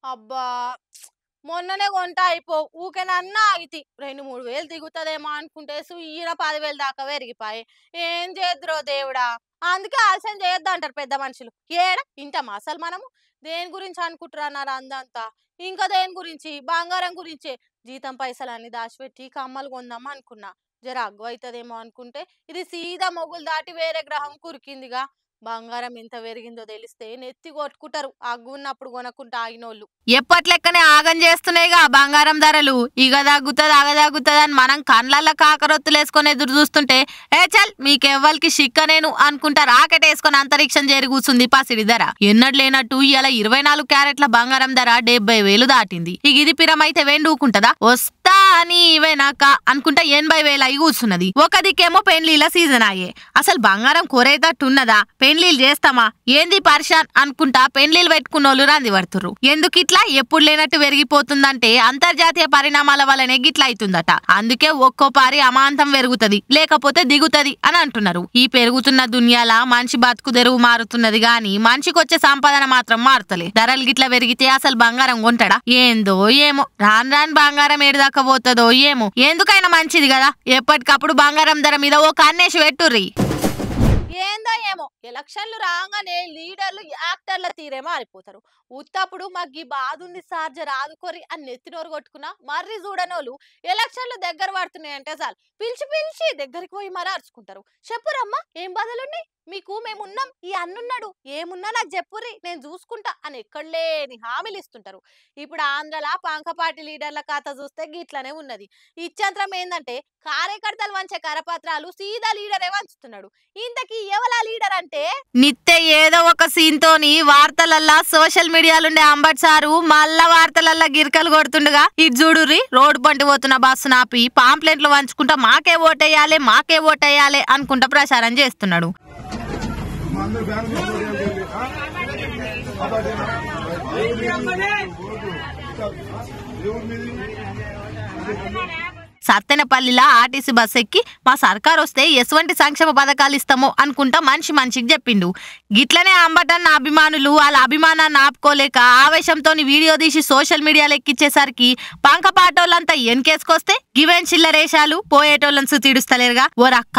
అబ్బా! మొన్ననే కొంటా ఊకెనన్నా ఆగితి. 2, 3 వేలు దిగుతదేమో అనుకుంటే సుయ్యిన 10,000 దాకా పెరిగిపాయె. ఏం చేద్దురో దేవుడా! అందుకే ఆలస్యం చేయొద్దంటారు పెద్ద మనుషులు. ఏడ ఇంటమా అసలు మనము? దేని గురించి అనుకుంటురన్నారు అందంతా. ఇంకా దేని గురించి? బంగారం గురించే. జీతం పైసలన్నీ దాచిపెట్టి కమ్మలు కొందాం అనుకున్నా. జర అగ్గువైతదేమో అనుకుంటే ఇది సీదా మొగులు దాటి వేరే గ్రహం కురికిందిగా. బంగారం ఎంత పెరిగిందో తెలిస్తే నెత్తి కొట్టుకుంటారు అగ్గున్నప్పుడు కొనకుండా ఆగినోళ్ళు. ఎప్పట్లెక్కనే ఆగం చేస్తున్నాయిగా బంగారం ధరలు. ఇగ తగ్గుతుంది అగ తగ్గుతుంది అని మనం కండ్లల్లో కాకరొత్తులేసుకొని ఎదురు చూస్తుంటే చల్ మీకెవ్వరికి సిక్కనేను అనుకుంటా రాకెట్ వేసుకొని అంతరిక్షం చేరి కూర్చుంది పసిడి ధర. ఎన్నడు లేనట్టు ఇలా 24 క్యారెట్ల బంగారం ధర 70,000 దాటింది. ఇక ఇది పిరమైతే వెండుకుంటదా? వస్తా అని వెనక అనుకుంటా 80,000 అయి కూర్చున్నది. ఒక దిక్కేమో పెండ్లీల సీజన్ అయ్యే. అసలు బంగారం కొరేటట్టున్నదా? పెండ్లీలు చేస్తామా? ఏంది పరిశాన్ అనుకుంటా పెండ్లీలు పెట్టుకున్నోళ్ళు రంది పడుతుర్రు. ఎందుకిట్లా ఎప్పుడు లేనట్టు పెరిగిపోతుందంటే అంతర్జాతీయ పరిణామాల వల్లనే గిట్లా అవుతుందట. అందుకే ఒక్కో పారి అమాంతం పెరుగుతది లేకపోతే దిగుతది అని అంటున్నారు. ఈ పెరుగుతున్న దునియాల మనిషి బతుకు తెరువు మారుతున్నది గాని మనిషికొచ్చే సంపాదన మాత్రం మారుతలే. ధరలు గిట్లా పెరిగితే అసలు బంగారం కొంటాడా? ఏందో ఏమో రాను రాను బంగారం ఏడుదాకా పోతుందో ఏమో. ఎందుకైనా మంచిది కదా ఎప్పటికప్పుడు బంగారం ధర మీద ఓ కన్నేసి పెట్టుర్రి. ఏందో ఏమో ఎలక్షన్లు రాగానే లీడర్లు యాక్టర్ల తీరే మారిపోతారు. ఉత్తప్పుడు మాకు ఈ బాధ ఉంది సార్ జర ఆదుకోరి అని నెత్తినోరు కొట్టుకున్నా మర్రి చూడనోళ్ళు ఎలక్షన్లు దగ్గర పడుతున్నాయంటే చాలు పిలిచి పిలిచి దగ్గరికి పోయి మరి అరుచుకుంటారు. చెప్పురమ్మా ఏం బాధలున్నాయి మీకు? మేమున్నాం, ఈ అన్నున్నాడు, ఏమున్నా నాకు చెప్పుర్రి నేను చూసుకుంటా అని ఎక్కడలేని హామీలు ఇస్తుంటారు. ఇప్పుడు ఆంధ్రలా పంకపాటి లీడర్ల ఖాతా చూస్తే గిట్లనే ఉన్నది. ఇచ్చంత్రం ఏందంటే కార్యకర్తలు వంచే కరపత్రాలు సీదా లీడరే వంచుతున్నాడు. ఇంతకీ ఎవలా లీడర్ అంటే నిత్య ఏదో ఒక సీన్ తోని వార్తలల్లా సోషల్ మీడియాలుండే అంబట్ సారు మళ్ళా వార్తలల్లా గిరికలు కొడుతుండగా ఇటు చూడుర్రి రోడ్డు పంటి పోతున్న బస్సు నాపి పాంప్లెంట్లు వంచుకుంటా మాకే ఓటేయాలి అనుకుంటా ప్రచారం చేస్తున్నాడు. సత్తెనపల్లిలా ఆర్టీసీ బస్ ఎక్కి మా సర్కార్ వస్తే ఎటువంటి సంక్షేమ పథకాలు ఇస్తామో అనుకుంటా మనిషికి చెప్పిండు. గిట్లనే అంబటన్న అభిమానులు వాళ్ళ అభిమానాన్ని ఆపుకోలేక ఆవేశంతో వీడియో తీసి సోషల్ మీడియాలో ఎక్కిచ్చేసరికి పంకపాటోళ్ళంతా ఎన్కేసుకొస్తే గివెన్ చిల్లరేషాలు పోయేటోళ్ళని సుతీడుస్తలేరుగా. ఓరక్క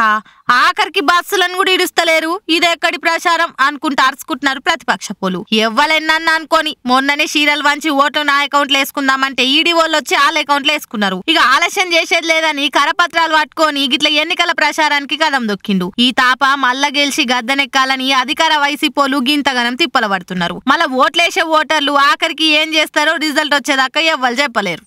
ఆఖరికి బస్సులను కూడా ఇడుస్తలేరు. ఇదెక్కడి ప్రచారం అనుకుంటూ అరుచుకుంటున్నారు ప్రతిపక్ష పోలు. ఎవ్వలెన్నన్నా అనుకోని మొన్ననే చీరలు వంచి ఓట్లు నా అకౌంట్లు వేసుకుందామంటే ఈడీ వాళ్ళు వచ్చి వాళ్ళ అకౌంట్లు వేసుకున్నారు. ఇక ఆలస్యం చేసేది లేదని కరపత్రాలు పట్టుకొని గిట్ల ఎన్నికల ప్రచారానికి కదం దొక్కిండు. ఈ తాప మళ్ళా గెలిచి గద్దెనెక్కాలని అధికార వైసీపోలు గింతగనం తిప్పల పడుతున్నారు. మళ్ళా ఓట్లేసే ఓటర్లు ఆఖరికి ఏం చేస్తారో రిజల్ట్ వచ్చేదాకా ఎవ్వరు చెప్పలేరు.